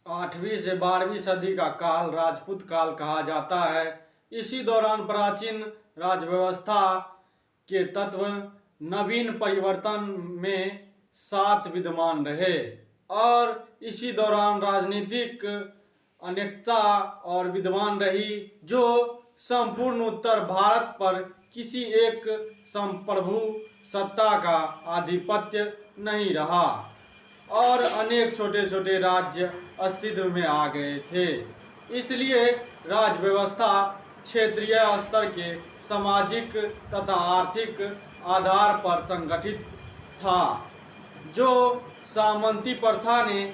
8वीं से 12वीं सदी का काल राजपूत काल कहा जाता है। इसी दौरान प्राचीन राजव्यवस्था के तत्व नवीन परिवर्तन में साथ विद्यमान रहे और इसी दौरान राजनीतिक अनेकता और विद्यमान रही, जो संपूर्ण उत्तर भारत पर किसी एक संप्रभु सत्ता का आधिपत्य नहीं रहा और अनेक छोटे छोटे राज्य अस्तित्व में आ गए थे। इसलिए राज्य व्यवस्था क्षेत्रीय स्तर के सामाजिक तथा आर्थिक आधार पर संगठित था। जो सामंती प्रथा ने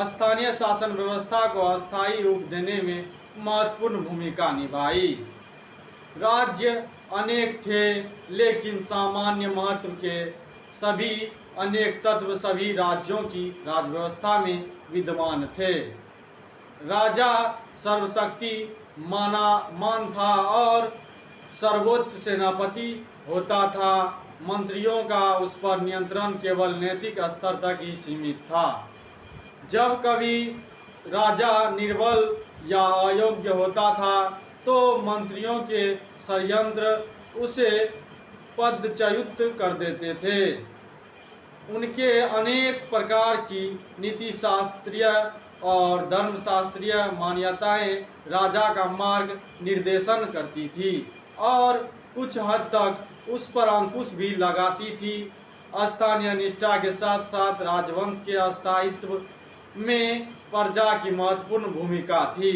स्थानीय शासन व्यवस्था को अस्थायी रूप देने में महत्वपूर्ण भूमिका निभाई। राज्य अनेक थे, लेकिन सामान्य महत्व के सभी अनेक तत्व सभी राज्यों की राजव्यवस्था में विद्यमान थे। राजा सर्वशक्ति मान था और सर्वोच्च सेनापति होता था। मंत्रियों का उस पर नियंत्रण केवल नैतिक स्तर तक ही सीमित था। जब कभी राजा निर्बल या अयोग्य होता था तो मंत्रियों के षड्यंत्र उसे पदच्युत कर देते थे। उनके अनेक प्रकार की नीति शास्त्रीय और धर्मशास्त्रीय मान्यताएं राजा का मार्ग निर्देशन करती थी और कुछ हद तक उस पर अंकुश भी लगाती थी। स्थानीय निष्ठा के साथ साथ राजवंश के स्थायित्व में प्रजा की महत्वपूर्ण भूमिका थी।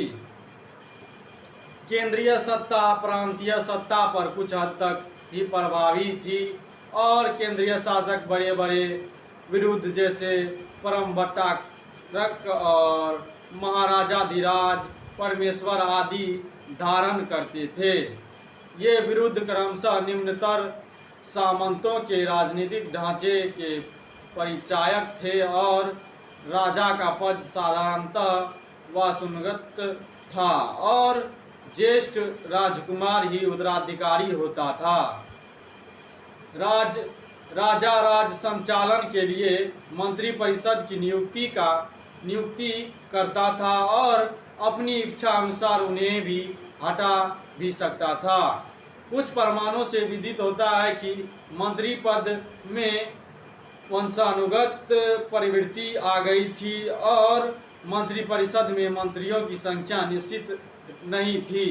केंद्रीय सत्ता प्रांतीय सत्ता पर कुछ हद तक ही प्रभावी थी और केंद्रीय शासक बड़े बड़े विरुद्ध जैसे परम बट्टारक और महाराजाधिराज परमेश्वर आदि धारण करते थे। ये विरुद्ध क्रमशः निम्नतर सामंतों के राजनीतिक ढांचे के परिचायक थे और राजा का पद साधारणतः वासुनगत था और ज्येष्ठ राजकुमार ही उत्तराधिकारी होता था। राजा राज संचालन के लिए मंत्री परिषद की नियुक्ति करता था और अपनी इच्छा अनुसार उन्हें भी हटा भी सकता था। कुछ प्रमाणों से विदित होता है कि मंत्री पद में वंशानुगत प्रवृत्ति आ गई थी और मंत्री परिषद में मंत्रियों की संख्या निश्चित नहीं थी।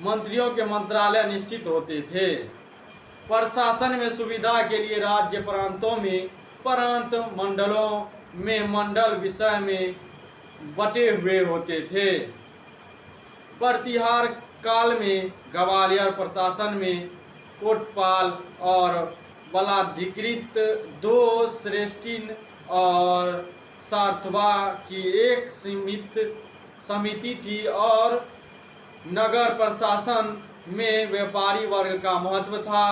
मंत्रियों के मंत्रालय निश्चित होते थे। प्रशासन में सुविधा के लिए राज्य प्रांतों में प्रांत, मंडलों में मंडल विषय में बटे हुए होते थे। प्रतिहार काल में ग्वालियर प्रशासन में कोटपाल और बलाधिकृत दो श्रेष्ठीन और सार्थवा की एक सीमित समिति थी और नगर प्रशासन में व्यापारी वर्ग का महत्व था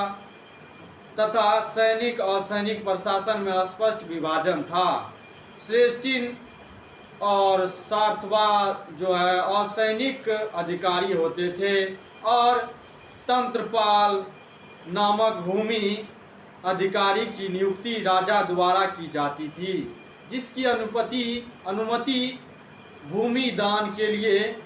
तथा सैनिक और सैनिक प्रशासन में स्पष्ट विभाजन था। श्रेष्ठीन और सार्थवा जो है असैनिक अधिकारी होते थे और तंत्रपाल नामक भूमि अधिकारी की नियुक्ति राजा द्वारा की जाती थी, जिसकी अनुमति भूमि दान के लिए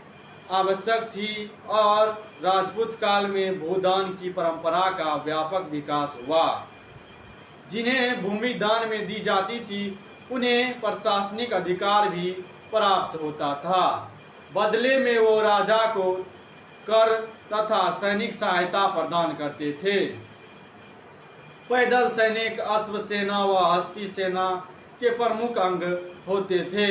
आवश्यक थी और राजपूत काल में भूदान की परंपरा का व्यापक विकास हुआ। जिन्हें भूमि दान में दी जाती थी उन्हें प्रशासनिक अधिकार भी प्राप्त होता था। बदले में वो राजा को कर तथा सैनिक सहायता प्रदान करते थे। पैदल सैनिक अश्व सेना व हस्ती सेना के प्रमुख अंग होते थे।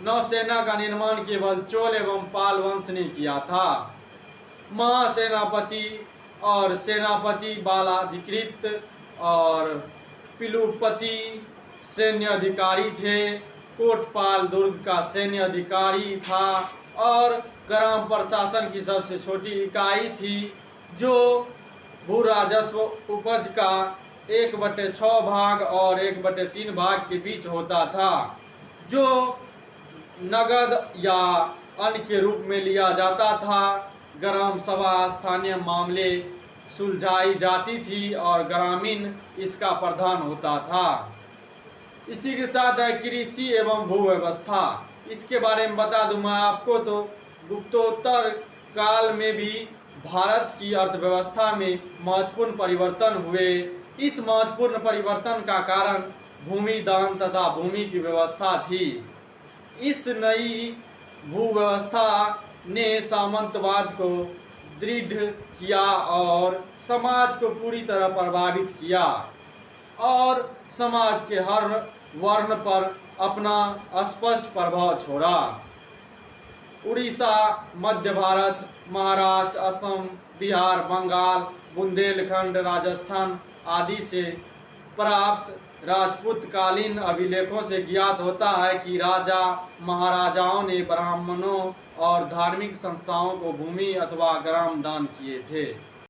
नौसेना का निर्माण केवल चोल एवं पाल वंश ने किया था। महासेनापति और सेनापति बालाधिकृत और पिलुपति सैन्य अधिकारी थे। कोटपाल दुर्ग का सैन्य अधिकारी था और ग्राम प्रशासन की सबसे छोटी इकाई थी जो भू राजस्व उपज का 1/6 भाग और 1/3 भाग के बीच होता था, जो नगद या अन्न के रूप में लिया जाता था। ग्राम सभा स्थानीय मामले सुलझाई जाती थी और ग्रामीण इसका प्रधान होता था। इसी के साथ है कृषि एवं भू व्यवस्था। इसके बारे में बता दूं मैं आपको, तो गुप्तोत्तर काल में भी भारत की अर्थव्यवस्था में महत्वपूर्ण परिवर्तन हुए। इस महत्वपूर्ण परिवर्तन का कारण भूमि दान तथा भूमि की व्यवस्था थी। इस नई भूव्यवस्था ने सामंतवाद को दृढ़ किया और समाज को पूरी तरह प्रभावित किया और समाज के हर वर्ण पर अपना स्पष्ट प्रभाव छोड़ा। उड़ीसा, मध्य भारत, महाराष्ट्र, असम, बिहार, बंगाल, बुंदेलखंड, राजस्थान आदि से प्राप्त राजपूतकालीन अभिलेखों से ज्ञात होता है कि राजा महाराजाओं ने ब्राह्मणों और धार्मिक संस्थाओं को भूमि अथवा ग्राम दान किए थे।